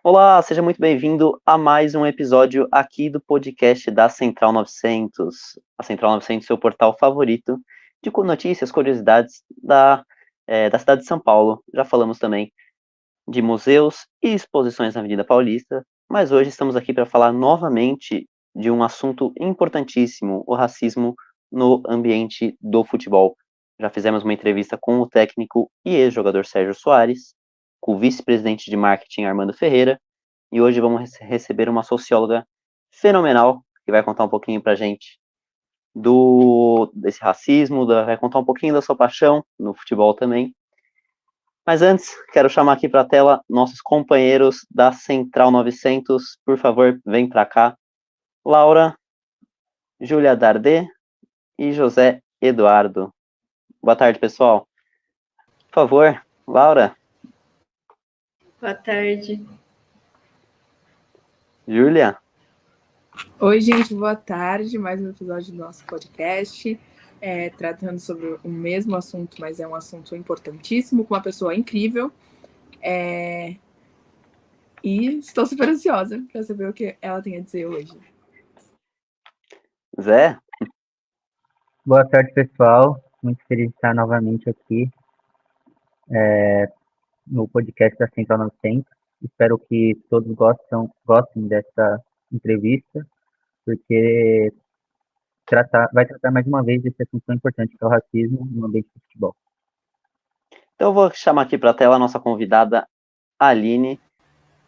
Olá, seja muito bem-vindo a mais um episódio aqui do podcast da Central 900. A Central 900 é seu portal favorito de notícias, curiosidades da cidade de São Paulo. Já falamos também de museus e exposições na Avenida Paulista, mas hoje estamos aqui para falar novamente de um assunto importantíssimo, o racismo no ambiente do futebol. Já fizemos uma entrevista com o técnico e ex-jogador Sérgio Soares, com o vice-presidente de marketing Armando Ferreira, e hoje vamos receber uma socióloga fenomenal que vai contar um pouquinho para a gente desse racismo, vai contar um pouquinho da sua paixão no futebol também. Mas antes, quero chamar aqui para a tela nossos companheiros da Central 900. Por favor, vem para cá. Laura, Júlia Dardet e José Eduardo. Boa tarde, pessoal. Por favor, Laura. Boa tarde. Júlia. Oi, gente, boa tarde. Mais um episódio do nosso podcast, tratando sobre o mesmo assunto, mas é um assunto importantíssimo, com uma pessoa incrível. E estou super ansiosa para saber o que ela tem a dizer hoje. Zé. Boa tarde, pessoal. Muito feliz de estar novamente aqui no podcast da Central 900. Espero que todos gostem dessa entrevista, porque vai tratar mais uma vez desse assunto tão importante que é o racismo no ambiente do futebol. Então eu vou chamar aqui para a tela a nossa convidada Aline,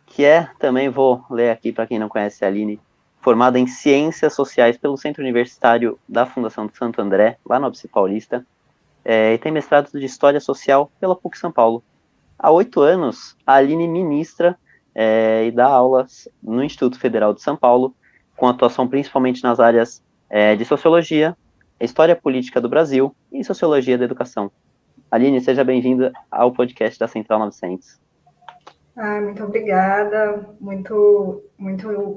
que também vou ler aqui para quem não conhece a Aline, formada em Ciências Sociais pelo Centro Universitário da Fundação de Santo André, lá no ABC Paulista, e tem mestrado de História Social pela PUC São Paulo. Há 8 anos, a Aline ministra e dá aulas no Instituto Federal de São Paulo, com atuação principalmente nas áreas de Sociologia, História Política do Brasil e Sociologia da Educação. Aline, seja bem-vinda ao podcast da Central 900. Muito obrigada, muito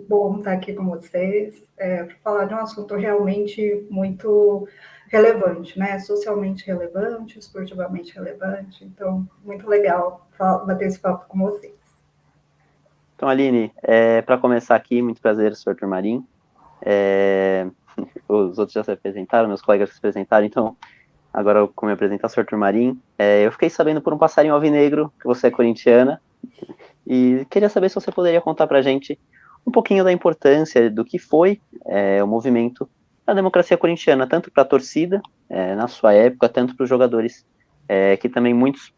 bom estar aqui com vocês, para falar de um assunto realmente muito relevante, né? Socialmente relevante, esportivamente relevante, então, muito legal bater esse papo com vocês. Então, Aline, para começar aqui, muito prazer, sou Arthur Marim. Os outros já se apresentaram, meus colegas se apresentaram, então agora eu vou me apresentar, sou Arthur Marim. Eu fiquei sabendo por um passarinho alvinegro que você é corintiana, e queria saber se você poderia contar para a gente um pouquinho da importância do que foi o movimento da democracia corintiana, tanto para a torcida, na sua época, tanto para os jogadores, que também muitos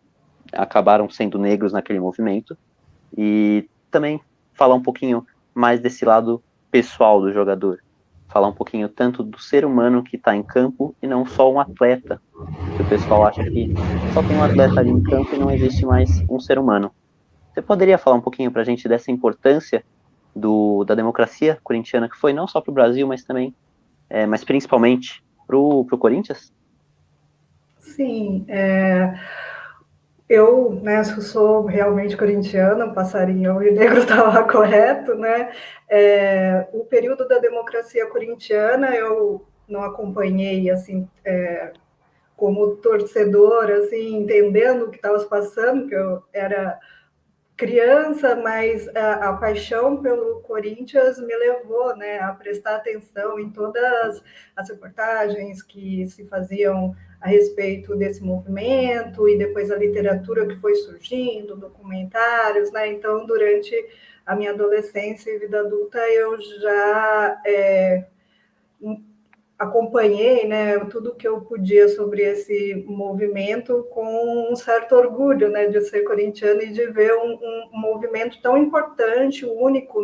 acabaram sendo negros naquele movimento, e também falar um pouquinho mais desse lado pessoal do jogador, falar um pouquinho tanto do ser humano que está em campo e não só um atleta, que o pessoal acha que só tem um atleta ali em campo e não existe mais um ser humano. Você poderia falar um pouquinho para a gente dessa importância da democracia corintiana, que foi não só para o Brasil, mas também, mas principalmente para o Corinthians? Sim, eu, né, sou realmente corintiana, o passarinho alvinegro estava correto, né? O período da democracia corintiana eu não acompanhei, assim, como torcedor, assim, entendendo o que estava se passando, que eu era criança, mas a paixão pelo Corinthians me levou, né, a prestar atenção em todas as reportagens que se faziam a respeito desse movimento e depois a literatura que foi surgindo, documentários, né? Então, durante a minha adolescência e vida adulta, eu já acompanhei, né, tudo que eu podia sobre esse movimento com um certo orgulho, né, de ser corintiano e de ver um movimento tão importante, único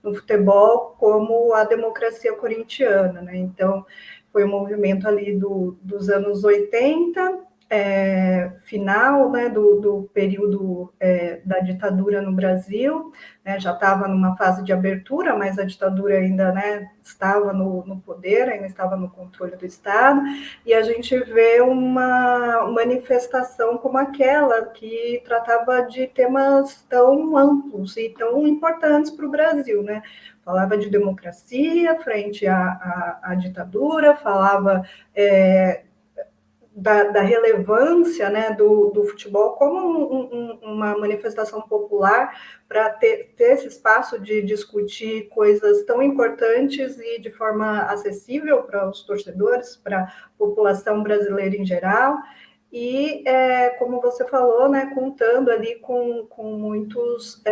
no futebol como a democracia corintiana, né? Então, foi um movimento ali dos anos 80, final, né, do período da ditadura no Brasil, né, já estava numa fase de abertura, mas a ditadura ainda, né, estava no poder, ainda estava no controle do Estado, e a gente vê uma manifestação como aquela que tratava de temas tão amplos e tão importantes para o Brasil, né? Falava de democracia frente à ditadura, falava da relevância, né, do futebol como uma manifestação popular, para ter esse espaço de discutir coisas tão importantes e de forma acessível para os torcedores, para a população brasileira em geral. E, como você falou, né, contando ali com muitos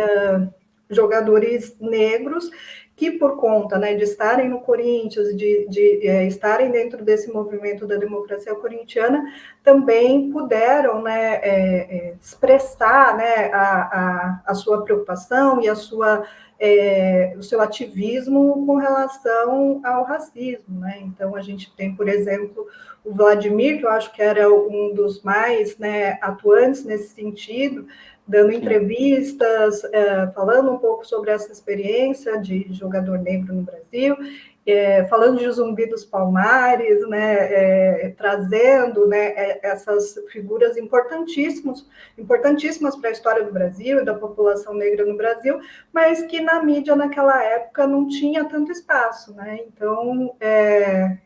jogadores negros que, por conta, né, de estarem no Corinthians, de estarem dentro desse movimento da democracia corintiana, também puderam, né, expressar, né, a sua preocupação e o seu ativismo com relação ao racismo, né? Então, a gente tem, por exemplo, o Vladimir, que eu acho que era um dos mais, né, atuantes nesse sentido, dando entrevistas, falando um pouco sobre essa experiência de jogador negro no Brasil, falando de Zumbi dos Palmares, né, trazendo, né, essas figuras importantíssimas para a história do Brasil e da população negra no Brasil, mas que na mídia naquela época não tinha tanto espaço, né? Então,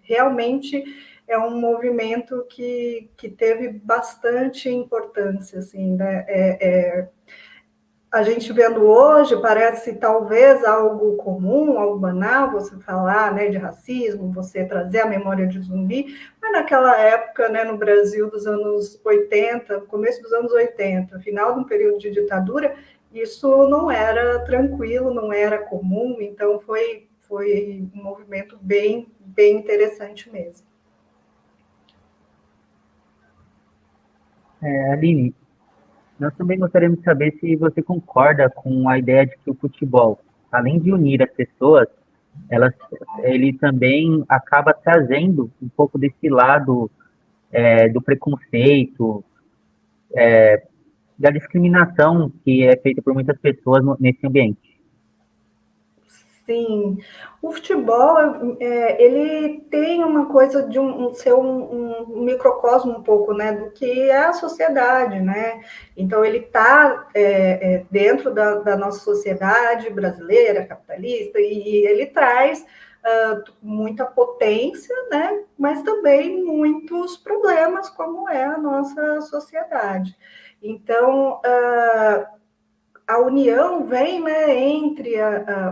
realmente é um movimento que teve bastante importância, assim, né? A gente vendo hoje, parece talvez algo comum, algo banal, você falar, né, de racismo, você trazer a memória de Zumbi, mas naquela época, né, no Brasil dos anos 80, começo dos anos 80, final de um período de ditadura, isso não era tranquilo, não era comum, então foi um movimento bem interessante mesmo. Aline, nós também gostaríamos de saber se você concorda com a ideia de que o futebol, além de unir as pessoas, ele também acaba trazendo um pouco desse lado do preconceito, da discriminação que é feita por muitas pessoas nesse ambiente. Sim, o futebol, ele tem uma coisa de ser um microcosmo um pouco, né, do que é a sociedade, né? Então, ele está dentro da nossa sociedade brasileira, capitalista, e ele traz muita potência, né, mas também muitos problemas, como é a nossa sociedade. Então, a união vem, né, entre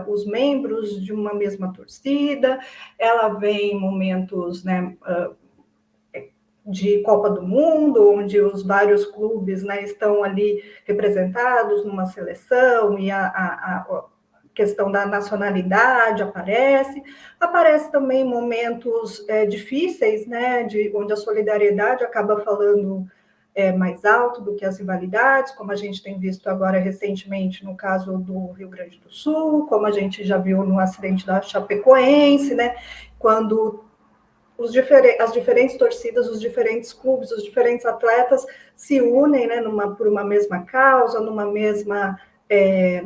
os membros de uma mesma torcida, ela vem em momentos, né, de Copa do Mundo, onde os vários clubes, né, estão ali representados numa seleção e a questão da nacionalidade aparece também momentos difíceis, né, onde a solidariedade acaba falando mais alto do que as rivalidades, como a gente tem visto agora recentemente no caso do Rio Grande do Sul, como a gente já viu no acidente da Chapecoense, né, quando as diferentes torcidas, os diferentes clubes, os diferentes atletas se unem, né, por uma mesma causa, no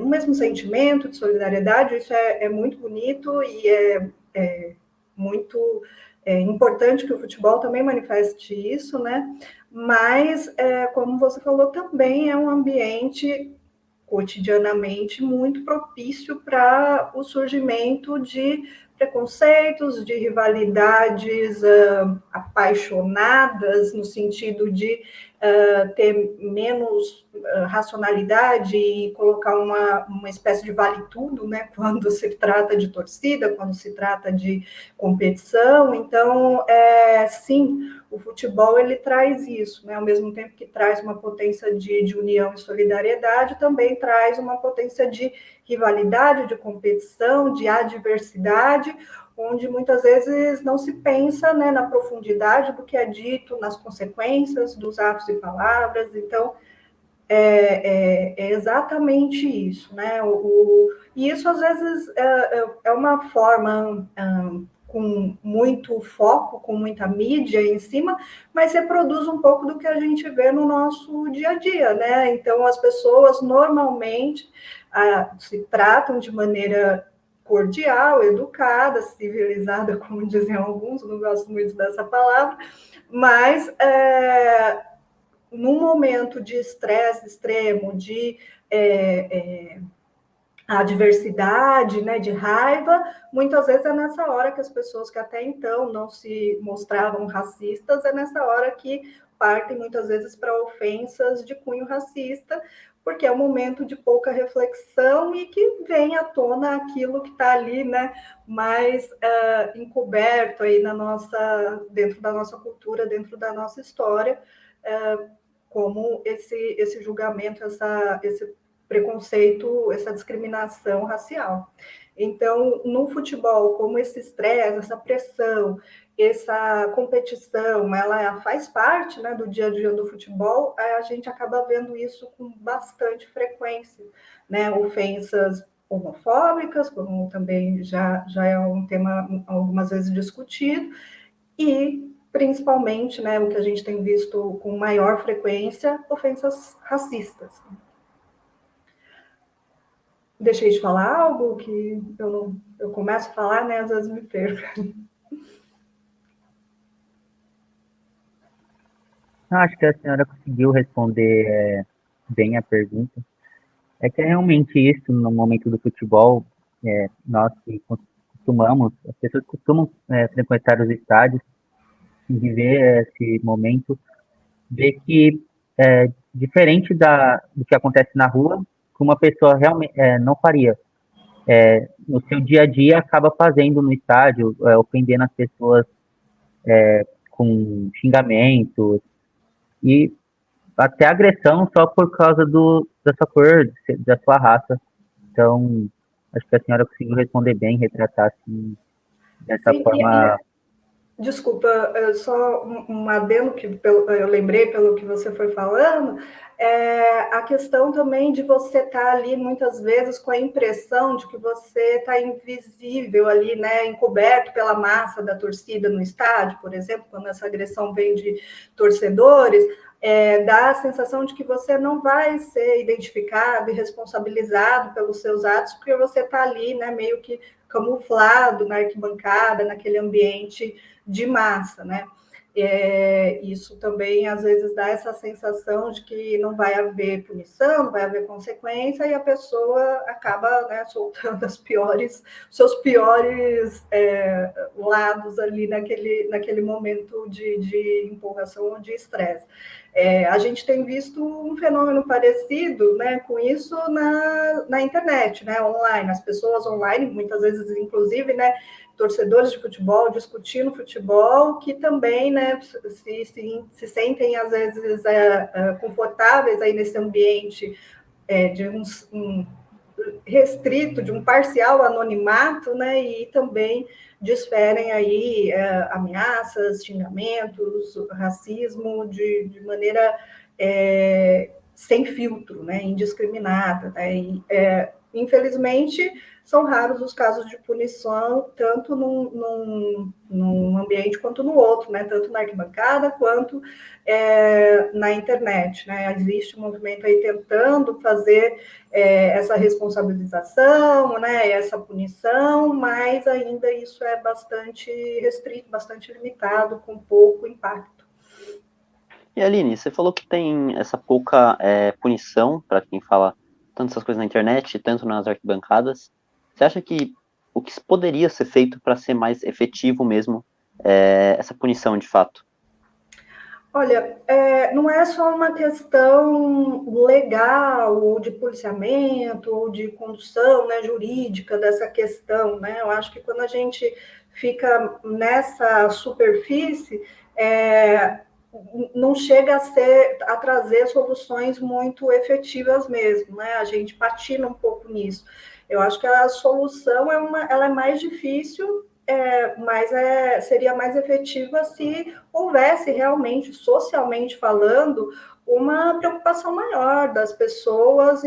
mesmo sentimento de solidariedade. Isso é muito bonito e é muito importante que o futebol também manifeste isso, né? Mas, como você falou, também é um ambiente cotidianamente muito propício para o surgimento de preconceitos, de rivalidades apaixonadas, no sentido de ter menos racionalidade e colocar uma espécie de vale-tudo, né, quando se trata de torcida, quando se trata de competição. Então, sim, o futebol ele traz isso, né? Ao mesmo tempo que traz uma potência de união e solidariedade, também traz uma potência de rivalidade, de competição, de adversidade, onde muitas vezes não se pensa, né, na profundidade do que é dito, nas consequências dos atos e palavras. Então, é exatamente isso, né? E isso, às vezes, é uma forma com muito foco, com muita mídia em cima, mas reproduz um pouco do que a gente vê no nosso dia a dia, né? Então, as pessoas normalmente se tratam de maneira cordial, educada, civilizada, como diziam alguns, não gosto muito dessa palavra, mas num momento de estresse extremo, de a adversidade, né, de raiva, muitas vezes é nessa hora que as pessoas que até então não se mostravam racistas, é nessa hora que partem muitas vezes para ofensas de cunho racista, porque é um momento de pouca reflexão e que vem à tona aquilo que está ali, né, mais encoberto aí dentro da nossa cultura, dentro da nossa história, como esse julgamento, esse preconceito, essa discriminação racial. Então, no futebol, como esse estresse, essa pressão, essa competição, ela faz parte, né, do dia a dia do futebol, a gente acaba vendo isso com bastante frequência, né, ofensas homofóbicas, como também já é um tema algumas vezes discutido, e principalmente, né, o que a gente tem visto com maior frequência, ofensas racistas. Deixei de falar algo que eu começo a falar, né? Às vezes me perco. Acho que a senhora conseguiu responder bem a pergunta. É que é realmente isso, no momento do futebol, nós que costumamos, as pessoas costumam frequentar os estádios e viver esse momento, ver que diferente do que acontece na rua, que uma pessoa realmente não faria. No seu dia a dia, acaba fazendo no estádio, ofendendo as pessoas com xingamentos e até agressão só por causa da sua cor, da sua raça. Então, acho que a senhora conseguiu responder bem, retratar assim, dessa Sim, forma. desculpa, só um adendo que eu lembrei pelo que você foi falando, a questão também de você estar ali muitas vezes com a impressão de que você está invisível ali, né, encoberto pela massa da torcida no estádio, por exemplo, quando essa agressão vem de torcedores, dá a sensação de que você não vai ser identificado e responsabilizado pelos seus atos, porque você está ali, né, meio que camuflado na arquibancada, naquele ambiente de massa, né? Isso também às vezes dá essa sensação de que não vai haver punição, não vai haver consequência, e a pessoa acaba, né, soltando seus piores lados ali naquele momento de empolgação ou de estresse. A gente tem visto um fenômeno parecido, né, com isso na internet, né, online. As pessoas online, muitas vezes, inclusive, né, torcedores de futebol discutindo futebol, que também, né, se sentem, às vezes, confortáveis aí nesse ambiente de um restrito, de um parcial anonimato, né, e também desferem aí ameaças, xingamentos, racismo de maneira sem filtro, né, indiscriminada, né, e, infelizmente, são raros os casos de punição, tanto num ambiente quanto no outro, né? Tanto na arquibancada quanto na internet, né? Existe um movimento aí tentando fazer essa responsabilização, né? Essa punição, mas ainda isso é bastante restrito, bastante limitado, com pouco impacto. E Aline, você falou que tem essa pouca punição para quem fala tanto essas coisas na internet, tanto nas arquibancadas. Você acha que o que poderia ser feito para ser mais efetivo mesmo essa punição de fato? Olha, não é só uma questão legal, ou de policiamento, ou de condução, né, jurídica dessa questão, né? Eu acho que quando a gente fica nessa superfície, não chega a trazer soluções muito efetivas mesmo, né? A gente patina um pouco nisso. Eu acho que a solução ela é mais difícil, mas seria mais efetiva se houvesse realmente, socialmente falando, uma preocupação maior das pessoas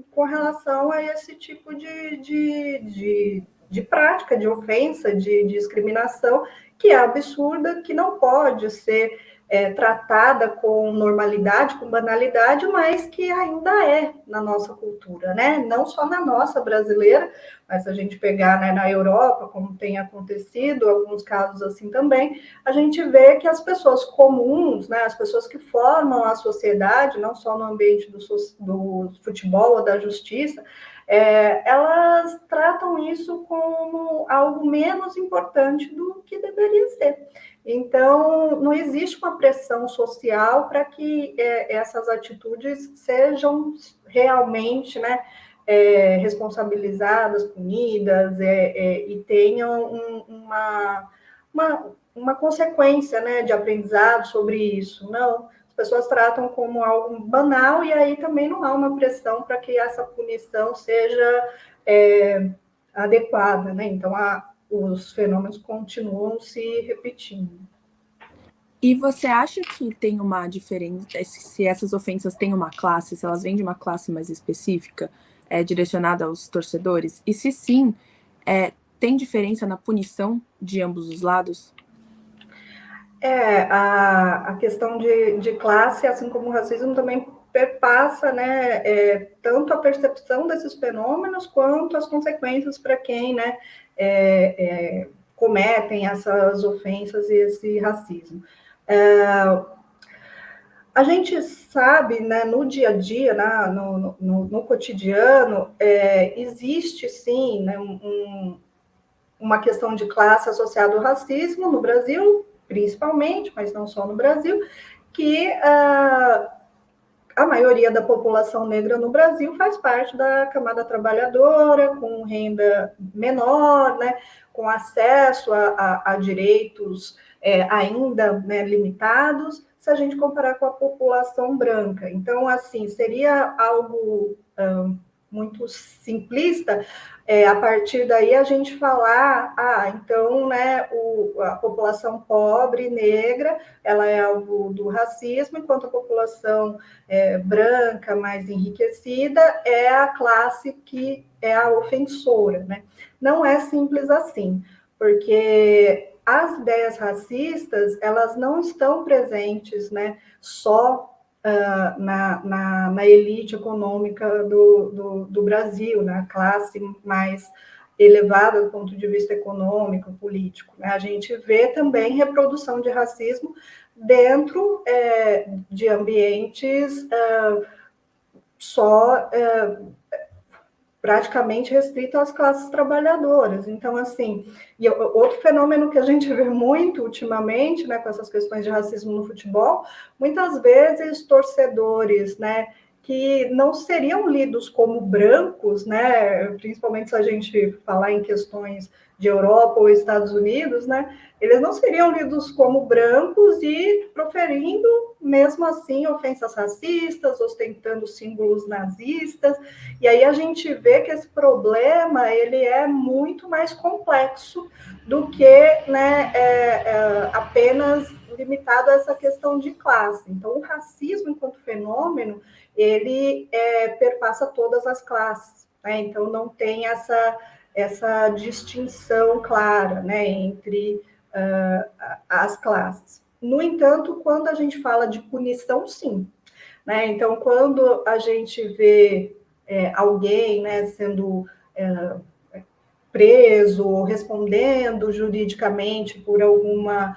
com relação a esse tipo de prática, de ofensa, de discriminação, que é absurda, que não pode ser tratada com normalidade, com banalidade, mas que ainda é na nossa cultura, né? Não só na nossa brasileira, Mas se a gente pegar, né, na Europa, como tem acontecido, alguns casos assim também, a gente vê que as pessoas comuns, né, as pessoas que formam a sociedade, não só no ambiente do futebol ou da justiça, elas tratam isso como algo menos importante do que deveria ser. Então, não existe uma pressão social para que essas atitudes sejam realmente, né, responsabilizadas, punidas, e tenham uma consequência, né, de aprendizado sobre isso. Não, as pessoas tratam como algo banal e aí também não há uma pressão para que essa punição seja adequada, né? Então, os fenômenos continuam se repetindo. E você acha que tem uma diferença, se essas ofensas têm uma classe, se elas vêm de uma classe mais específica, direcionada aos torcedores? E se sim, tem diferença na punição de ambos os lados? A questão de classe, assim como o racismo, também perpassa, né, tanto a percepção desses fenômenos quanto as consequências para quem, né, cometem essas ofensas e esse racismo. A gente sabe, né, no dia a dia, no cotidiano, existe sim, né, uma questão de classe associada ao racismo no Brasil, principalmente, mas não só no Brasil, que a maioria da população negra no Brasil faz parte da camada trabalhadora, com renda menor, né, com acesso a direitos ainda, né, limitados, se a gente comparar com a população branca. Então, assim, seria algo muito simplista, a partir daí a gente falar, então, né, a população pobre, negra, ela é alvo do racismo, enquanto a população branca, mais enriquecida, é a classe que é a ofensora, né? Não é simples assim, porque as ideias racistas, elas não estão presentes, né, só na elite econômica do Brasil, na classe mais elevada do ponto de vista econômico, político, né? A gente vê também reprodução de racismo dentro de ambientes só praticamente restrito às classes trabalhadoras. Então, assim, e outro fenômeno que a gente vê muito ultimamente, né, com essas questões de racismo no futebol, muitas vezes torcedores, né, que não seriam lidos como brancos, né, principalmente se a gente falar em questões de Europa ou Estados Unidos, né, eles não seriam lidos como brancos e proferindo, mesmo assim, ofensas racistas, ostentando símbolos nazistas. E aí a gente vê que esse problema ele é muito mais complexo do que, né, apenas limitado a essa questão de classe. Então, o racismo, enquanto fenômeno, ele perpassa todas as classes, né? Então, não tem essa distinção clara, né, entre as classes. No entanto, quando a gente fala de punição, sim, né? Então, quando a gente vê alguém, né, sendo preso ou respondendo juridicamente por alguma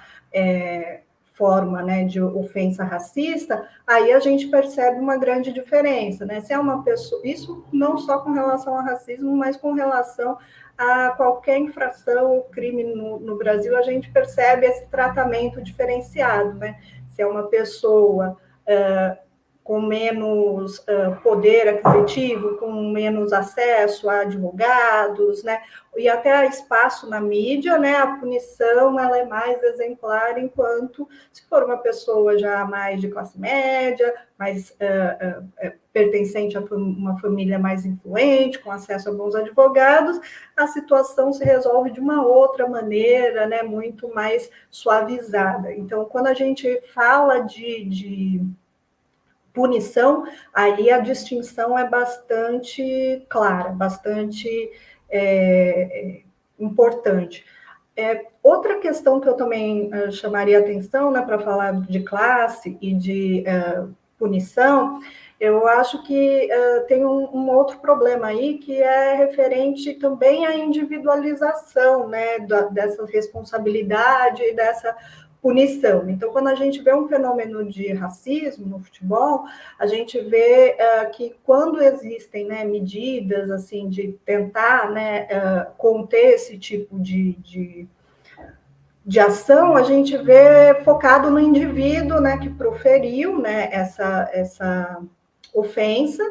forma, né, de ofensa racista, aí a gente percebe uma grande diferença, né? Se é uma pessoa, isso não só com relação ao racismo, mas com relação a qualquer infração ou crime no Brasil, a gente percebe esse tratamento diferenciado, né? Se é uma pessoa com menos poder aquisitivo, com menos acesso a advogados, né, e até espaço na mídia, né, a punição ela é mais exemplar, enquanto se for uma pessoa já mais de classe média, mais pertencente a uma família mais influente, com acesso a bons advogados, a situação se resolve de uma outra maneira, né, muito mais suavizada. Então, quando a gente fala de punição, aí a distinção é bastante clara, bastante importante. Outra questão que eu também chamaria atenção, né, para falar de classe e de punição, Eu acho que tem um outro problema aí, que é referente também à individualização, né, dessa responsabilidade e dessa punição. Então, quando a gente vê um fenômeno de racismo no futebol, a gente vê que quando existem, né, medidas assim de tentar, né, conter esse tipo de ação, a gente vê focado no indivíduo, né, que proferiu, né, essa ofensa.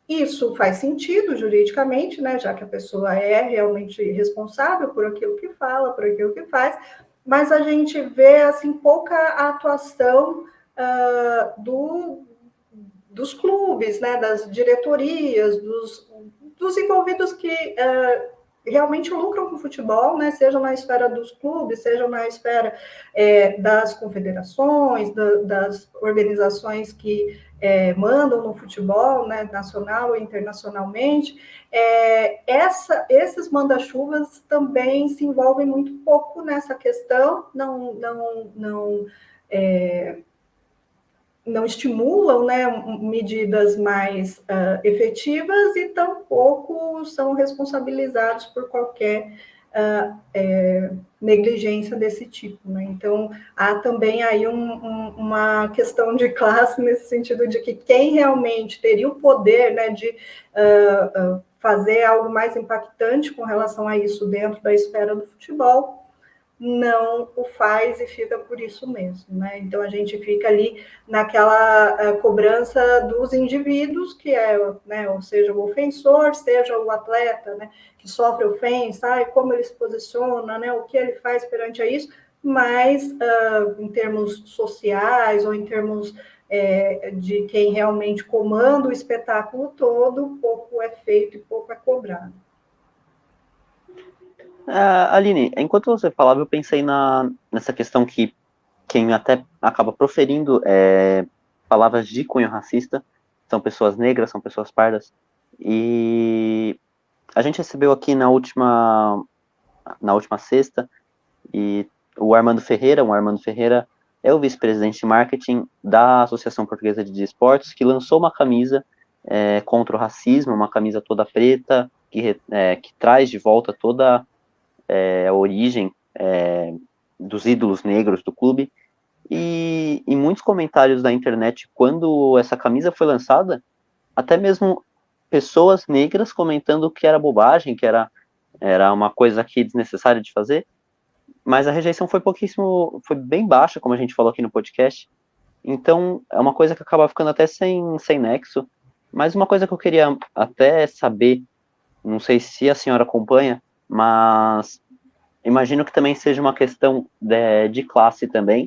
Isso faz sentido juridicamente, né, já que a pessoa é realmente responsável por aquilo que fala, por aquilo que faz, mas a gente vê assim pouca atuação dos clubes, né, das diretorias, dos envolvidos que realmente lucram com o futebol, né, seja na esfera dos clubes, seja na esfera das confederações, das organizações que mandam no futebol, né, nacional e internacionalmente. Esses manda-chuvas também se envolvem muito pouco nessa questão, não estimulam, né, medidas mais efetivas e tampouco são responsabilizados por qualquer negligência desse tipo, né? Então, há também aí uma questão de classe nesse sentido de que quem realmente teria o poder, né, de fazer algo mais impactante com relação a isso dentro da esfera do futebol, não o faz e fica por isso mesmo, né? Então a gente fica ali naquela cobrança dos indivíduos, que né, ou seja, o ofensor, seja o atleta, né, que sofre ofensa, como ele se posiciona, né, o que ele faz perante a isso, mas em termos sociais ou em termos de quem realmente comanda o espetáculo todo, pouco é feito e pouco é cobrado. Aline, enquanto você falava, eu pensei nessa questão que quem até acaba proferindo palavras de cunho racista são pessoas negras, são pessoas pardas. E a gente recebeu aqui na última sexta, e o Armando Ferreira é o vice-presidente de marketing da Associação Portuguesa de Esportes, que lançou uma camisa contra o racismo, uma camisa toda preta, que traz de volta toda a origem dos ídolos negros do clube. E em muitos comentários da internet, quando essa camisa foi lançada, até mesmo pessoas negras comentando que era bobagem, que era uma coisa aqui desnecessária de fazer, mas a rejeição foi foi bem baixa, como a gente falou aqui no podcast. Então, é uma coisa que acaba ficando até sem nexo. Mas uma coisa que eu queria até saber, não sei se a senhora acompanha, mas imagino que também seja uma questão de classe também,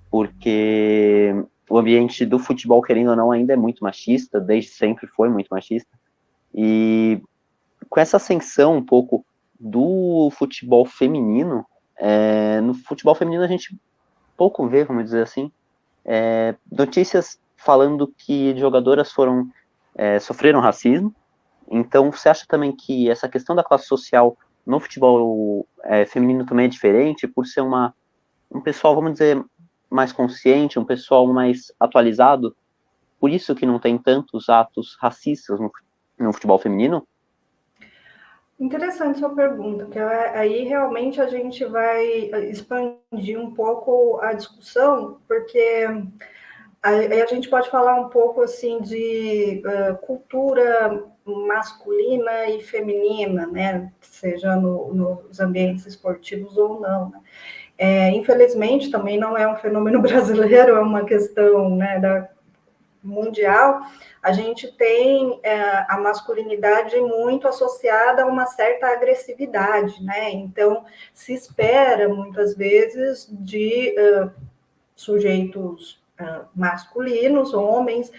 porque o ambiente do futebol, querendo ou não, ainda é muito machista, desde sempre foi muito machista, e com essa ascensão um pouco do futebol feminino, no futebol feminino a gente pouco vê, vamos dizer assim, notícias falando que jogadoras sofreram racismo. Então, você acha também que essa questão da classe social no futebol feminino também é diferente, por ser um pessoal, vamos dizer, mais consciente, um pessoal mais atualizado? Por isso que não tem tantos atos racistas no futebol feminino? Interessante sua pergunta, que aí realmente a gente vai expandir um pouco a discussão, porque aí a gente pode falar um pouco assim de cultura masculina e feminina, né? Seja nos ambientes esportivos ou não, né? Infelizmente, também não é um fenômeno brasileiro, é uma questão, né, mundial. A gente tem a masculinidade muito associada a uma certa agressividade, né? Então, se espera, muitas vezes, de sujeitos masculinos, homens,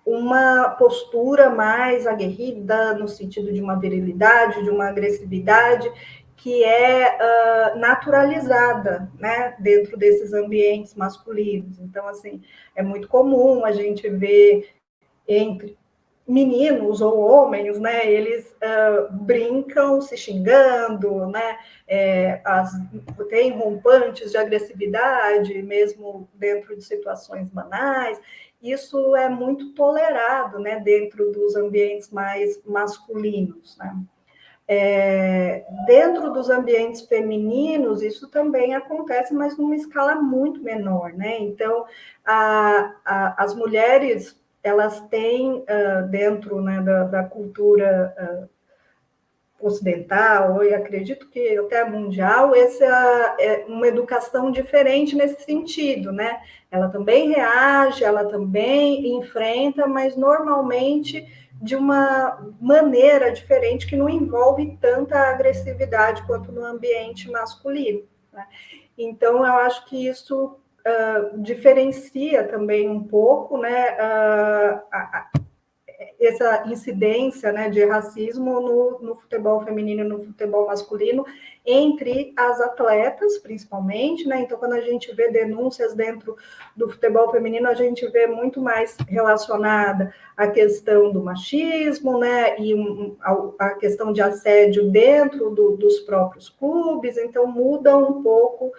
uma postura mais aguerrida, no sentido de uma virilidade, de uma agressividade, que é naturalizada, né, dentro desses ambientes masculinos. Então, assim, é muito comum a gente ver entre meninos ou homens, né, eles brincam se xingando, né, tem rompantes de agressividade, mesmo dentro de situações banais. isso é muito tolerado, né, dentro dos ambientes mais masculinos, né? Dentro dos ambientes femininos, isso também acontece, mas numa escala muito menor, né? Então, as mulheres, elas têm, dentro, né, da cultura ocidental, e acredito que até mundial, essa é uma educação diferente nesse sentido, né? Ela também reage, ela também enfrenta, mas normalmente de uma maneira diferente que não envolve tanta agressividade quanto no ambiente masculino, né? Então, eu acho que isso diferencia também um pouco, né, essa incidência, né, de racismo no futebol feminino e no futebol masculino entre as atletas, principalmente, né? Então, quando a gente vê denúncias dentro do futebol feminino, a gente vê muito mais relacionada à questão do machismo, né, e a questão de assédio dentro dos próprios clubes. Então, muda um pouco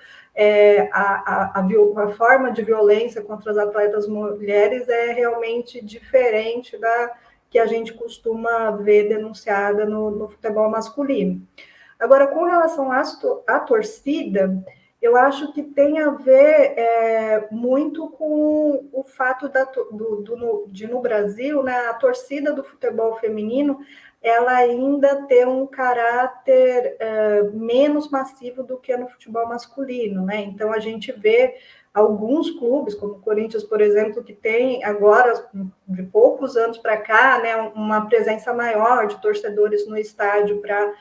a forma de violência contra as atletas mulheres é realmente diferente da que a gente costuma ver denunciada no futebol masculino. Agora, com relação à torcida, eu acho que tem a ver muito com o fato de no Brasil, né, a torcida do futebol feminino ela ainda tem um caráter menos massivo do que no futebol masculino, né? Então, a gente vê alguns clubes, como o Corinthians, por exemplo, que tem agora, de poucos anos para cá, né, uma presença maior de torcedores no estádio para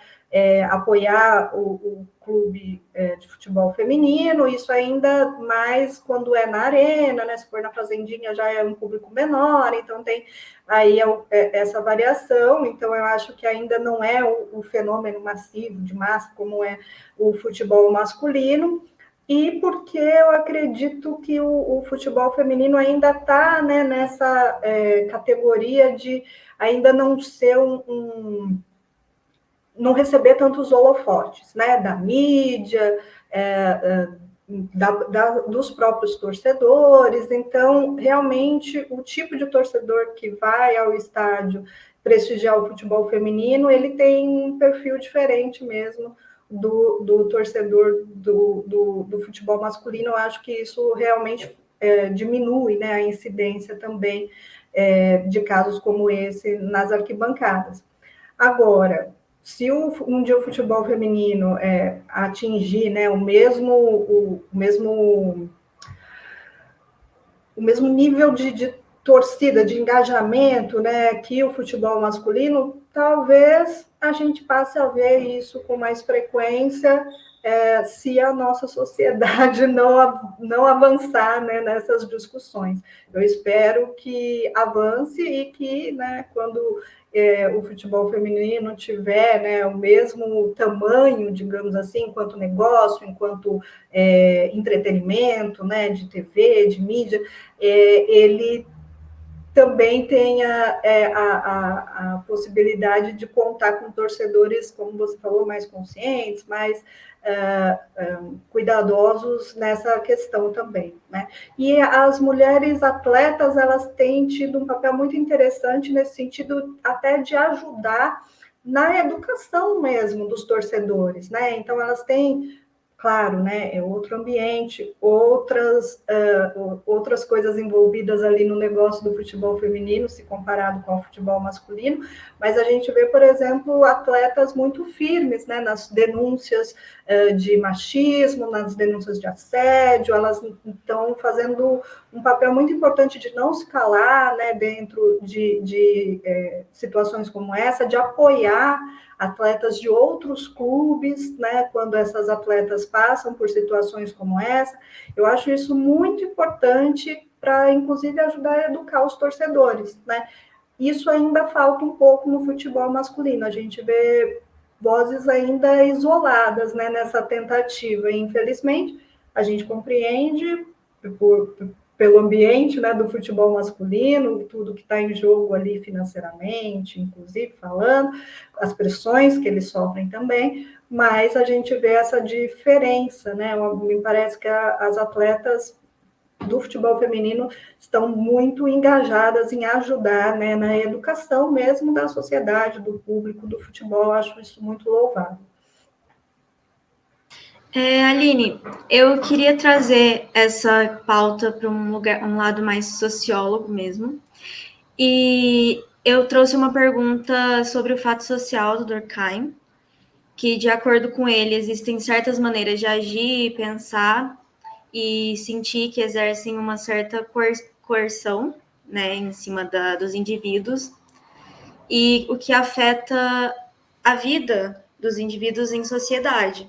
apoiar o clube de futebol feminino, isso ainda mais quando é na arena, né? Se for na Fazendinha já é um público menor, então tem aí essa variação. Então eu acho que ainda não é o fenômeno massivo, de massa, como é o futebol masculino, e porque eu acredito que o futebol feminino ainda está, né, nessa categoria de ainda não ser não receber tantos holofotes, né, da mídia, dos próprios torcedores. Então, realmente, o tipo de torcedor que vai ao estádio prestigiar o futebol feminino, ele tem um perfil diferente mesmo do torcedor do futebol masculino. Eu acho que isso realmente diminui, né, a incidência também de casos como esse nas arquibancadas. Agora, se um dia o futebol feminino atingir, né, o mesmo nível de torcida, de engajamento, né, que o futebol masculino, talvez a gente passe a ver isso com mais frequência, se a nossa sociedade não avançar, né, nessas discussões. Eu espero que avance e que, né, quando o futebol feminino tiver, né, o mesmo tamanho, digamos assim, enquanto negócio, enquanto entretenimento, né, de TV, de mídia, ele também tenha a possibilidade de contar com torcedores, como você falou, mais conscientes, mais cuidadosos nessa questão também, né? E as mulheres atletas, elas têm tido um papel muito interessante nesse sentido, até de ajudar na educação mesmo dos torcedores, né? Então, elas têm, claro, né, é outro ambiente, outras coisas envolvidas ali no negócio do futebol feminino, se comparado com o futebol masculino, mas a gente vê, por exemplo, atletas muito firmes, né, nas denúncias de machismo, nas denúncias de assédio. Elas estão fazendo um papel muito importante de não se calar, né, dentro de situações como essa, de apoiar atletas de outros clubes, né, quando essas atletas passam por situações como essa. Eu acho isso muito importante para, inclusive, ajudar a educar os torcedores, né? Isso ainda falta um pouco no futebol masculino. A gente vê vozes ainda isoladas, né, nessa tentativa. E, infelizmente, a gente compreende pelo ambiente, né, do futebol masculino, tudo que está em jogo ali financeiramente, inclusive falando, as pressões que eles sofrem também, mas a gente vê essa diferença, né? Me parece que as atletas do futebol feminino estão muito engajadas em ajudar, né, na educação mesmo da sociedade, do público do futebol. Eu acho isso muito louvável. Aline, eu queria trazer essa pauta para um lado mais sociólogo mesmo. E eu trouxe uma pergunta sobre o fato social do Durkheim, que, de acordo com ele, existem certas maneiras de agir, pensar e sentir que exercem uma certa coerção, né, em cima dos indivíduos, e o que afeta a vida dos indivíduos em sociedade.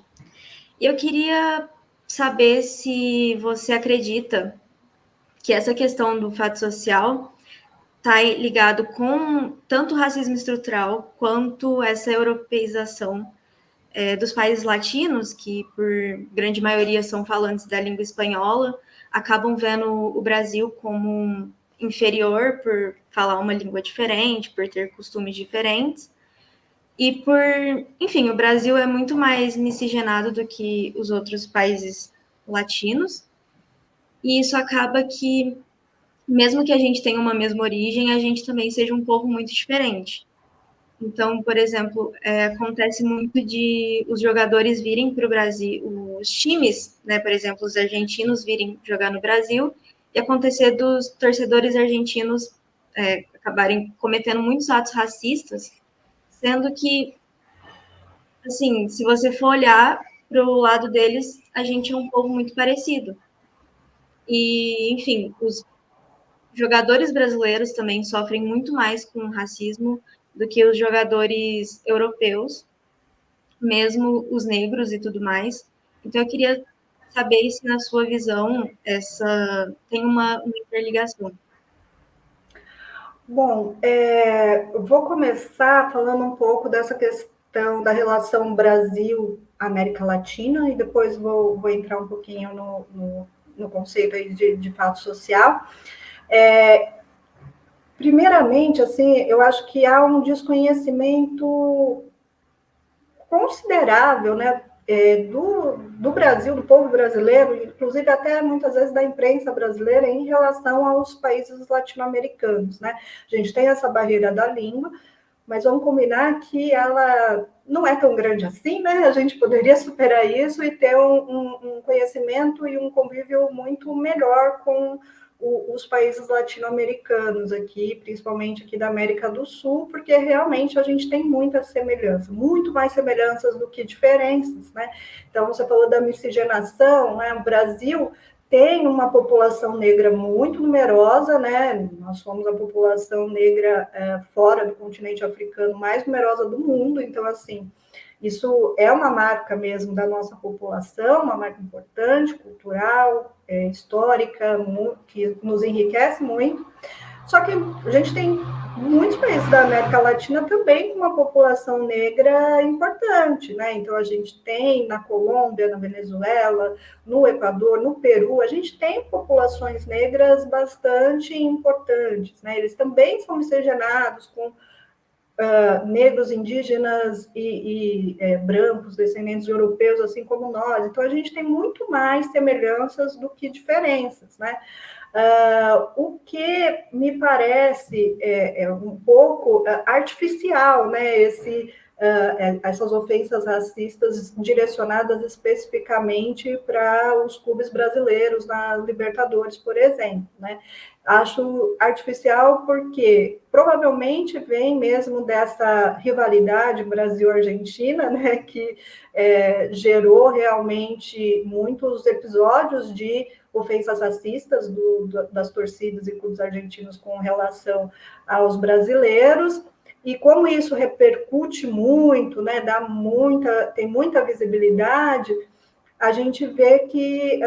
Eu queria saber se você acredita que essa questão do fato social está ligado com tanto o racismo estrutural quanto essa europeização dos países latinos, que por grande maioria são falantes da língua espanhola, acabam vendo o Brasil como inferior por falar uma língua diferente, por ter costumes diferentes. E enfim, o Brasil é muito mais miscigenado do que os outros países latinos. E isso acaba que, mesmo que a gente tenha uma mesma origem, a gente também seja um povo muito diferente. Então, por exemplo, acontece muito de os jogadores virem para o Brasil, os times, né, por exemplo, os argentinos virem jogar no Brasil, e acontecer dos torcedores argentinos acabarem cometendo muitos atos racistas, sendo que, assim, se você for olhar para o lado deles, a gente é um povo muito parecido. E, enfim, os jogadores brasileiros também sofrem muito mais com racismo do que os jogadores europeus, mesmo os negros e tudo mais. Então, eu queria saber se, na sua visão, tem uma interligação. Bom, eu vou começar falando um pouco dessa questão da relação Brasil-América Latina e depois vou entrar um pouquinho no conceito aí de fato social. Primeiramente, assim, eu acho que há um desconhecimento considerável, né, do Brasil, do povo brasileiro, inclusive até muitas vezes da imprensa brasileira, em relação aos países latino-americanos, né? A gente tem essa barreira da língua, mas vamos combinar que ela não é tão grande assim, né? A gente poderia superar isso e ter um conhecimento e um convívio muito melhor com os países latino-americanos aqui, principalmente aqui da América do Sul, porque realmente a gente tem muita semelhança, muito mais semelhanças do que diferenças, né? Então, você falou da miscigenação, né? O Brasil tem uma população negra muito numerosa, né? Nós somos a população negra fora do continente africano mais numerosa do mundo, então, assim, isso é uma marca mesmo da nossa população, uma marca importante, cultural, histórica, que nos enriquece muito. Só que a gente tem muitos países da América Latina também com uma população negra importante, né? Então, a gente tem na Colômbia, na Venezuela, no Equador, no Peru, a gente tem populações negras bastante importantes, né? Eles também são miscigenados com negros, indígenas e brancos, descendentes de europeus, assim como nós. Então, a gente tem muito mais semelhanças do que diferenças, né? O que me parece um pouco artificial, né? Essas ofensas racistas direcionadas especificamente para os clubes brasileiros na Libertadores, por exemplo, né? Acho artificial porque provavelmente vem mesmo dessa rivalidade Brasil-Argentina, né, que gerou realmente muitos episódios de ofensas racistas das torcidas e clubes argentinos com relação aos brasileiros. E como isso repercute muito, né, tem muita visibilidade, a gente vê que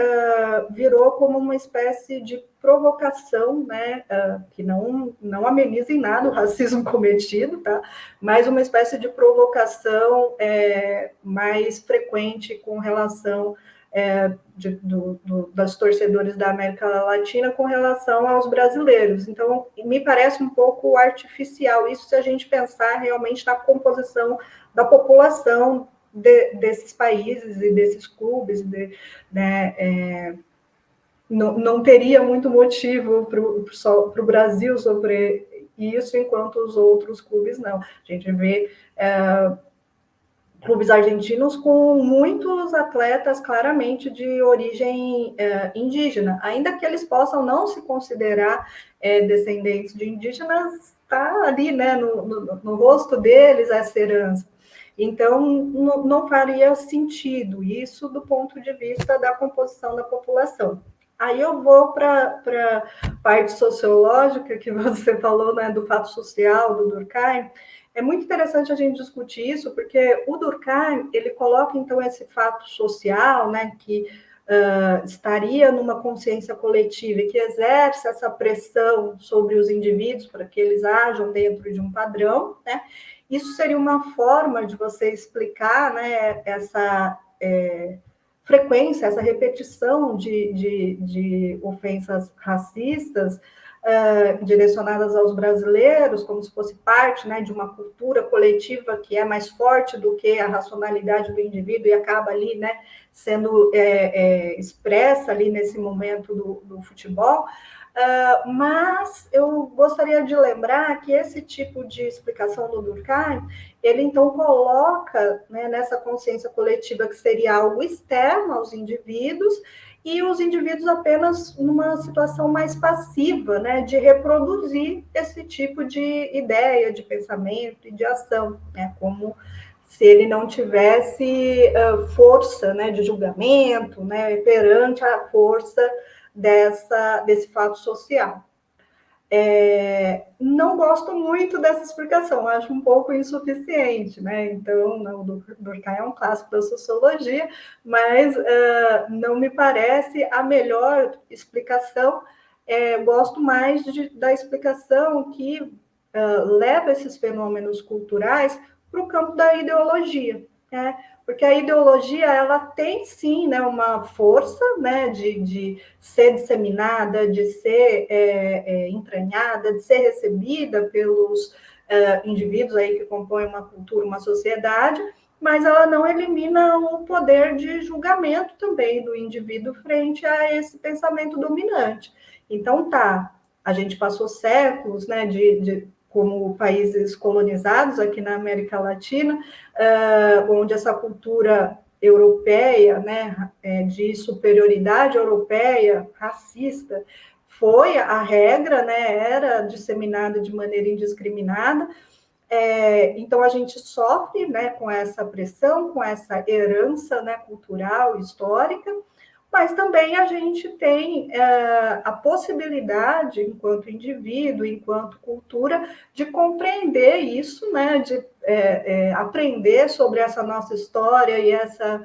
virou como uma espécie de provocação, né, que não ameniza em nada o racismo cometido, tá? Mas uma espécie de provocação mais frequente com relação das torcedores da América Latina com relação aos brasileiros. Então, me parece um pouco artificial isso se a gente pensar realmente na composição da população desses países e desses clubes, né, não teria muito motivo para o Brasil sofrer isso, enquanto os outros clubes não. A gente vê clubes argentinos com muitos atletas claramente de origem indígena, ainda que eles possam não se considerar descendentes de indígenas, está ali, né, no rosto deles essa herança. Então, não faria sentido isso do ponto de vista da composição da população. Aí eu vou para a parte sociológica que você falou, né, do fato social, do Durkheim. É muito interessante a gente discutir isso, porque o Durkheim, ele coloca, então, esse fato social, né, que estaria numa consciência coletiva e que exerce essa pressão sobre os indivíduos para que eles ajam dentro de um padrão, né? Isso seria uma forma de você explicar, né, essa frequência, essa repetição de ofensas racistas direcionadas aos brasileiros, como se fosse parte, né, de uma cultura coletiva que é mais forte do que a racionalidade do indivíduo e acaba ali, né, sendo expressa ali nesse momento do futebol. Mas eu gostaria de lembrar que esse tipo de explicação do Durkheim, ele então coloca, né, nessa consciência coletiva que seria algo externo aos indivíduos, e os indivíduos apenas numa situação mais passiva, né, de reproduzir esse tipo de ideia, de pensamento e de ação, né, como se ele não tivesse força, né, de julgamento, né, perante a força desse fato social. Não gosto muito dessa explicação, acho um pouco insuficiente, né? Então, o Durkheim é um clássico da sociologia, mas não me parece a melhor explicação. Gosto mais da explicação que leva esses fenômenos culturais para o campo da ideologia, né? Porque a ideologia, ela tem sim, né, uma força, né, de ser disseminada, de ser entranhada, de ser recebida pelos indivíduos aí que compõem uma cultura, uma sociedade, mas ela não elimina o poder de julgamento também do indivíduo frente a esse pensamento dominante. Então, a gente passou séculos, né, como países colonizados aqui na América Latina, onde essa cultura europeia, né, de superioridade europeia, racista, foi a regra, né, era disseminada de maneira indiscriminada. Então, a gente sofre, né, com essa pressão, com essa herança, né, cultural, histórica, mas também a gente tem a possibilidade, enquanto indivíduo, enquanto cultura, de compreender isso, né, de aprender sobre essa nossa história e essa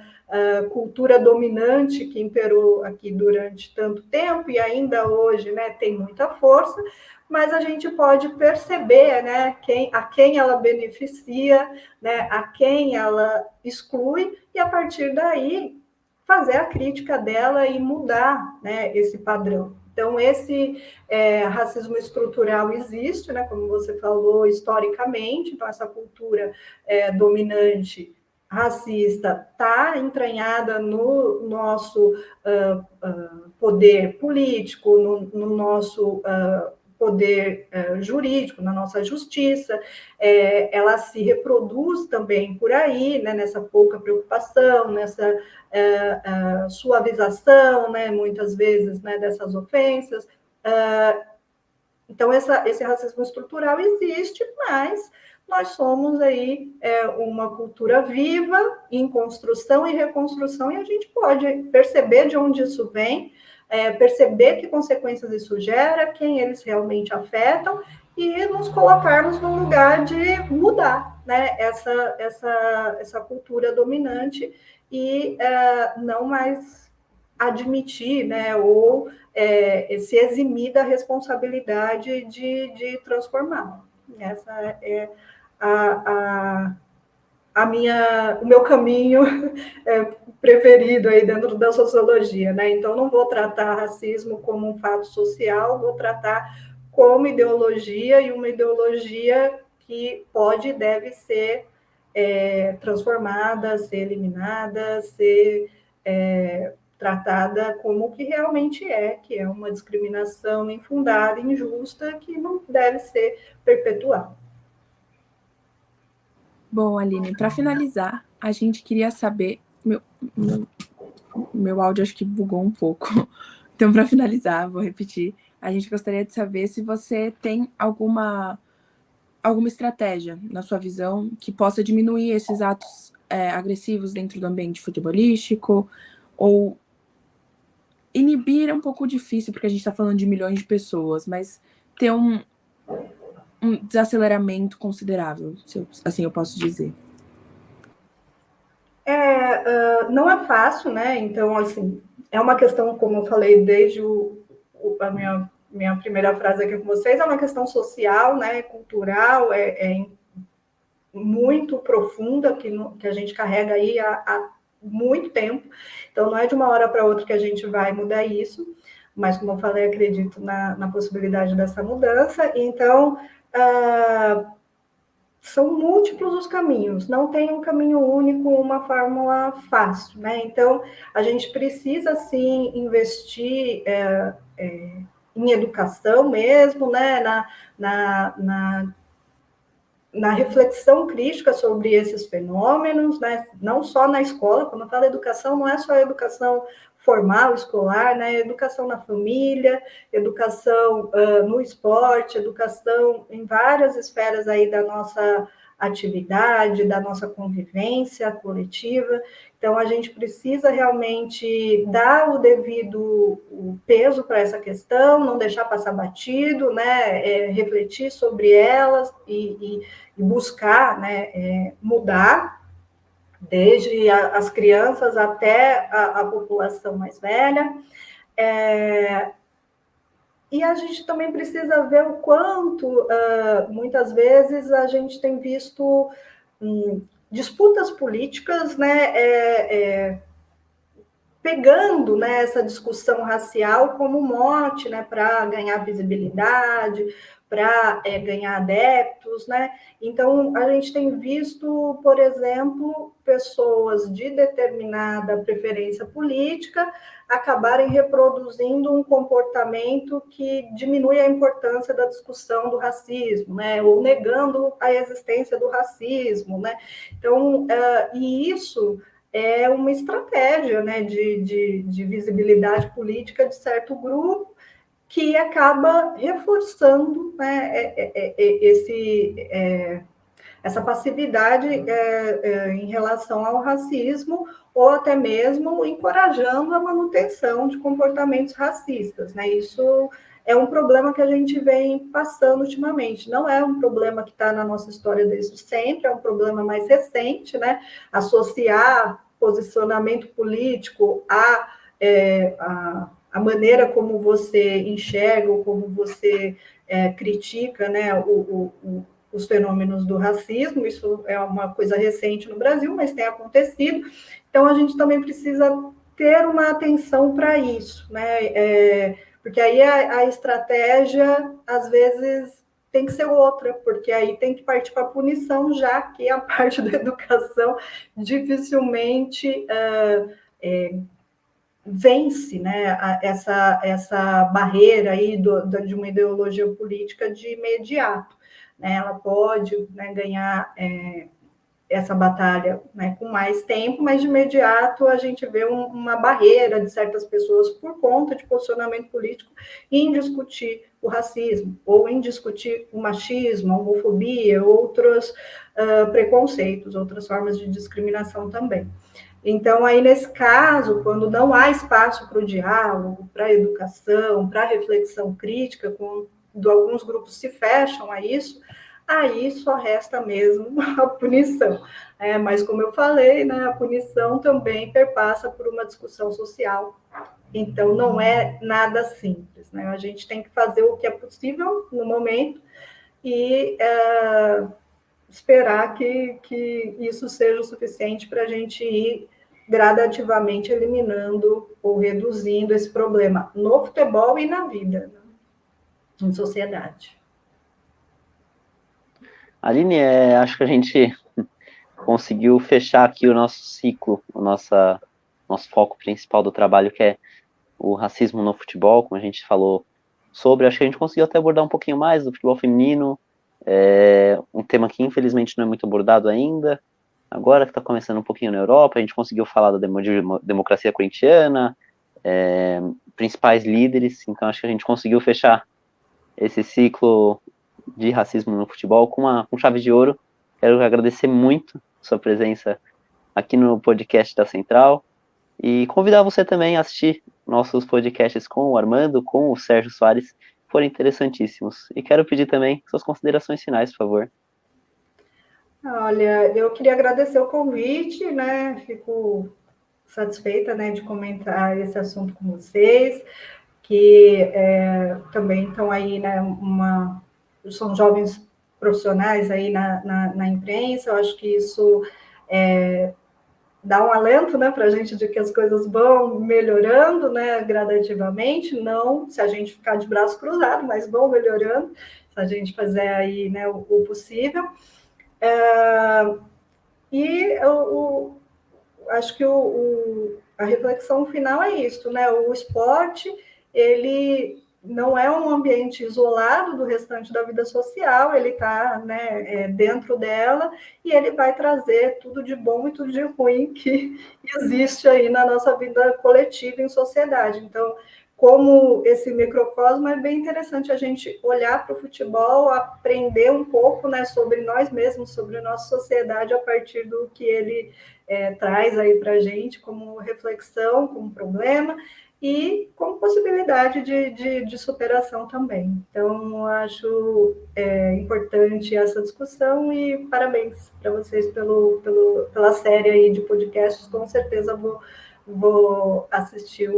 cultura dominante que imperou aqui durante tanto tempo e ainda hoje, né, tem muita força, mas a gente pode perceber, né, a quem ela beneficia, né, a quem ela exclui, e a partir daí fazer a crítica dela e mudar, né, esse padrão. Então, esse racismo estrutural existe, né, como você falou, historicamente. Então, essa cultura dominante racista está entranhada no nosso poder político, no nosso poder jurídico, na nossa justiça, ela se reproduz também por aí, né, nessa pouca preocupação, nessa suavização, né, muitas vezes, né, dessas ofensas. Então, esse racismo estrutural existe, mas nós somos aí uma cultura viva, em construção e reconstrução, e a gente pode perceber de onde isso vem, perceber que consequências isso gera, quem eles realmente afetam, e nos colocarmos no lugar de mudar, né, essa cultura dominante e não mais admitir, né, ou se eximir da responsabilidade de transformar. Essa é o meu caminho preferido aí dentro da sociologia, né? Então, não vou tratar racismo como um fato social, vou tratar como ideologia, e uma ideologia que pode e deve ser transformada, ser eliminada, ser tratada como o que realmente é, que é uma discriminação infundada, injusta, que não deve ser perpetuada. Bom, Aline, para finalizar, a gente queria saber... Meu áudio acho que bugou um pouco. Então, para finalizar, vou repetir. A gente gostaria de saber se você tem alguma estratégia, na sua visão, que possa diminuir esses atos agressivos dentro do ambiente futebolístico, ou inibir é um pouco difícil, porque a gente está falando de milhões de pessoas, mas ter um desaceleramento considerável, assim eu posso dizer. Não é fácil, né? Então, assim, é uma questão, como eu falei desde a minha primeira frase aqui com vocês, é uma questão social, né? Cultural, muito profunda, que a gente carrega aí há muito tempo. Então, não é de uma hora para outra que a gente vai mudar isso, mas, como eu falei, acredito na possibilidade dessa mudança. Então, são múltiplos os caminhos, não tem um caminho único, uma fórmula fácil, né? Então, a gente precisa, sim, investir em educação mesmo, né? Na reflexão crítica sobre esses fenômenos, né? Não só na escola, quando eu falo educação, não é só a educação formal, escolar, né? Educação na família, educação no esporte, educação em várias esferas aí da nossa atividade, da nossa convivência coletiva. Então, a gente precisa realmente dar o devido peso para essa questão, não deixar passar batido, né? Refletir sobre elas e buscar, né? Mudar, desde as crianças até a população mais velha. E a gente também precisa ver o quanto, muitas vezes, a gente tem visto disputas políticas, né, pegando, né, essa discussão racial como mote, né, para ganhar visibilidade, para ganhar adeptos, né? Então, a gente tem visto, por exemplo, pessoas de determinada preferência política acabarem reproduzindo um comportamento que diminui a importância da discussão do racismo, né? Ou negando a existência do racismo, né? Então, e isso é uma estratégia, né, de visibilidade política de certo grupo, que acaba reforçando, né, essa passividade em relação ao racismo, ou até mesmo encorajando a manutenção de comportamentos racistas, né? Isso é um problema que a gente vem passando ultimamente. Não é um problema que está na nossa história desde sempre, é um problema mais recente, né? Associar posicionamento político a maneira como você enxerga ou como você critica, né, os fenômenos do racismo. Isso é uma coisa recente no Brasil, mas tem acontecido. Então, a gente também precisa ter uma atenção para isso, né? Porque aí a estratégia, às vezes, tem que ser outra, porque aí tem que partir para a punição, já que a parte da educação dificilmente vence, né, essa barreira aí de uma ideologia política de imediato, né? Ela pode, né, ganhar essa batalha, né, com mais tempo, mas de imediato a gente vê uma barreira de certas pessoas por conta de posicionamento político em discutir o racismo, ou em discutir o machismo, a homofobia, outros preconceitos, outras formas de discriminação também. Então, aí, nesse caso, quando não há espaço para o diálogo, para a educação, para a reflexão crítica, quando alguns grupos se fecham a isso, aí só resta mesmo a punição. Mas, como eu falei, né, a punição também perpassa por uma discussão social. Então, não é nada simples, né? A gente tem que fazer o que é possível no momento e esperar que isso seja o suficiente para a gente ir gradativamente eliminando ou reduzindo esse problema no futebol e na vida, né, em sociedade. Aline, acho que a gente conseguiu fechar aqui o nosso ciclo, nosso foco principal do trabalho, que é o racismo no futebol, como a gente falou sobre. Acho que a gente conseguiu até abordar um pouquinho mais do futebol feminino, um tema que infelizmente não é muito abordado ainda, agora que está começando um pouquinho na Europa. A gente conseguiu falar da democracia corintiana, principais líderes, então acho que a gente conseguiu fechar esse ciclo de racismo no futebol com chave de ouro. Quero agradecer muito a sua presença aqui no podcast da Central e convidar você também a assistir nossos podcasts com o Armando, com o Sérgio Soares, foram interessantíssimos. E quero pedir também suas considerações finais, por favor. Olha, eu queria agradecer o convite, né? Fico satisfeita, né, de comentar esse assunto com vocês, que também estão aí, né, são jovens profissionais aí na imprensa. Eu acho que isso dá um alento, né, para a gente de que as coisas vão melhorando, né, gradativamente, não se a gente ficar de braço cruzado, mas vão melhorando, se a gente fizer aí, né, o possível. Acho que a reflexão final é isso, né? O esporte, ele não é um ambiente isolado do restante da vida social, ele está, né, dentro dela, e ele vai trazer tudo de bom e tudo de ruim que existe aí na nossa vida coletiva em sociedade. Então, como esse microcosmo, é bem interessante a gente olhar para o futebol, aprender um pouco, né, sobre nós mesmos, sobre a nossa sociedade, a partir do que ele traz aí para a gente como reflexão, como problema, e como possibilidade de superação também. Então, acho importante essa discussão, e parabéns para vocês pela série aí de podcasts. Com certeza vou assistir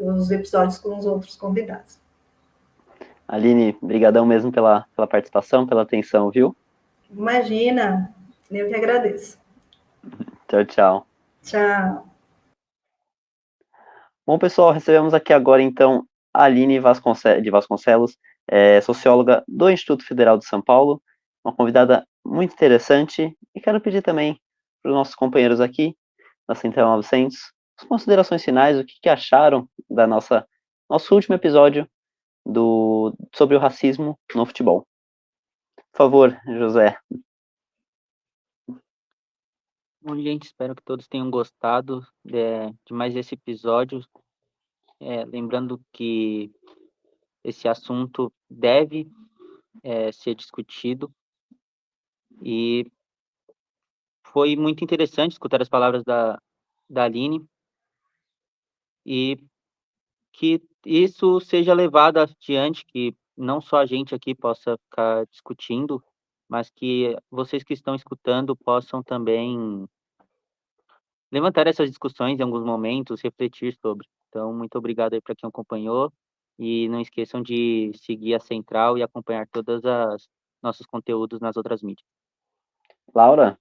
os episódios com os outros convidados. Aline, brigadão mesmo pela participação, pela atenção, viu? Imagina, eu que agradeço. Tchau, tchau. Tchau. Bom, pessoal, recebemos aqui agora, então, a Aline de Vasconcelos, socióloga do Instituto Federal de São Paulo, uma convidada muito interessante, e quero pedir também para os nossos companheiros aqui, da Central 900, as considerações finais, o que acharam da nosso último episódio sobre o racismo no futebol. Por favor, José. Bom, gente, espero que todos tenham gostado de mais esse episódio. Lembrando que esse assunto deve ser discutido, e foi muito interessante escutar as palavras da Aline, e que isso seja levado adiante, que não só a gente aqui possa ficar discutindo, mas que vocês que estão escutando possam também levantar essas discussões em alguns momentos, refletir sobre. Então, muito obrigado aí para quem acompanhou, e não esqueçam de seguir a Central e acompanhar todos os nossos conteúdos nas outras mídias. Laura?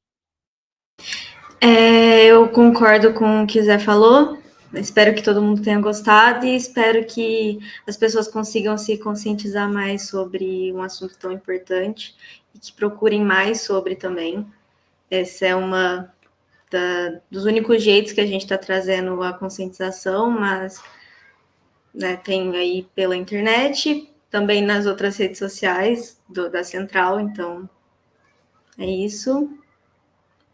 Eu concordo com o que o Zé falou. Espero que todo mundo tenha gostado, e espero que as pessoas consigam se conscientizar mais sobre um assunto tão importante, e que procurem mais sobre também. Essa é uma dos únicos jeitos que a gente está trazendo a conscientização, mas, né, tem aí pela internet, também nas outras redes sociais da Central. Então, é isso.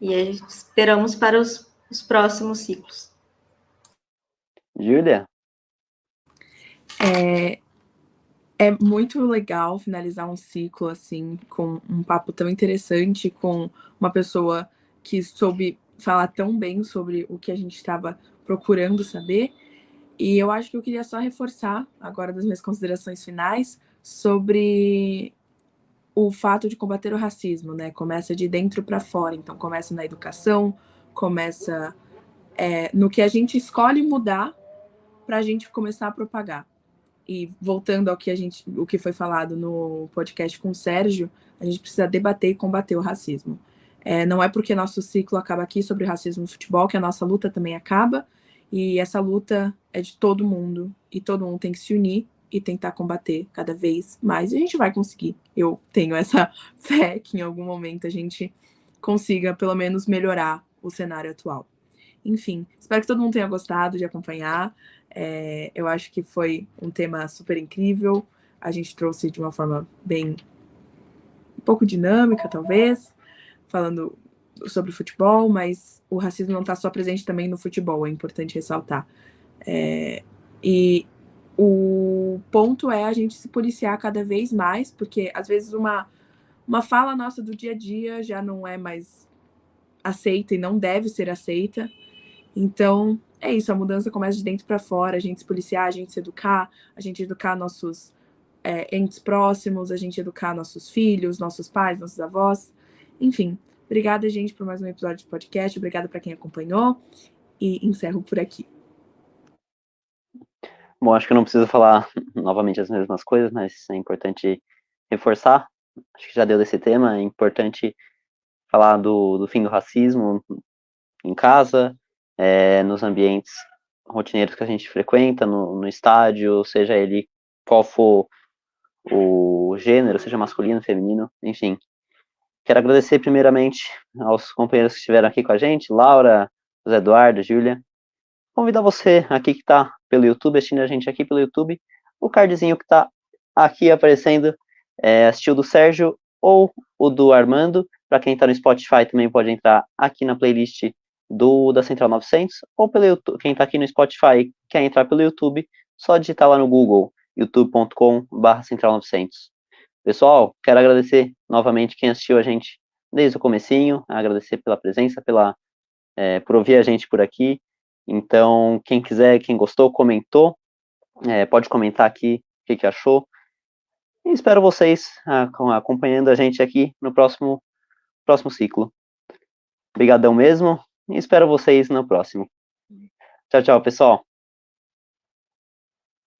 E esperamos para os próximos ciclos. Júlia? É muito legal finalizar um ciclo assim, com um papo tão interessante, com uma pessoa que soube falar tão bem sobre o que a gente estava procurando saber. E eu acho que eu queria só reforçar, agora das minhas considerações finais, sobre o fato de combater o racismo, né? Começa de dentro para fora. Então, começa na educação, começa no que a gente escolhe mudar para a gente começar a propagar. E voltando ao o que foi falado no podcast com o Sérgio, a gente precisa debater e combater o racismo. Não é porque nosso ciclo acaba aqui sobre racismo no futebol que a nossa luta também acaba, e essa luta é de todo mundo, e todo mundo tem que se unir e tentar combater cada vez mais, e a gente vai conseguir. Eu tenho essa fé que em algum momento a gente consiga pelo menos melhorar o cenário atual. Enfim, espero que todo mundo tenha gostado de acompanhar. Eu acho que foi um tema super incrível. A gente trouxe de uma forma bem um pouco dinâmica, talvez, falando sobre futebol, mas o racismo não está só presente também no futebol, é importante ressaltar. E o ponto é a gente se policiar cada vez mais, porque às vezes uma fala nossa do dia a dia já não é mais aceita e não deve ser aceita. Então, é isso, a mudança começa de dentro para fora, a gente se policiar, a gente se educar, a gente educar nossos entes próximos, a gente educar nossos filhos, nossos pais, nossos avós. Enfim, obrigada, gente, por mais um episódio de podcast, obrigada para quem acompanhou e encerro por aqui. Bom, acho que eu não preciso falar novamente as mesmas coisas, mas é importante reforçar. Acho que já deu desse tema, é importante falar do fim do racismo em casa, nos ambientes rotineiros que a gente frequenta, no estádio, seja ele qual for o gênero, seja masculino, feminino, enfim. Quero agradecer primeiramente aos companheiros que estiveram aqui com a gente, Laura, José Eduardo, Júlia. Convidar você aqui que está pelo YouTube, assistindo a gente aqui pelo YouTube, o cardzinho que está aqui aparecendo, assistiu do Sérgio ou o do Armando. Para quem está no Spotify também pode entrar aqui na playlist da Central 900, ou pelo YouTube. Quem está aqui no Spotify quer entrar pelo YouTube, só digitar lá no Google, youtube.com/Central 900. Pessoal, quero agradecer novamente quem assistiu a gente desde o comecinho, agradecer pela presença, por ouvir a gente por aqui. Então, quem quiser, quem gostou, comentou, pode comentar aqui o que achou. E espero vocês acompanhando a gente aqui no próximo ciclo. Obrigadão mesmo, e espero vocês no próximo. Tchau, tchau, pessoal.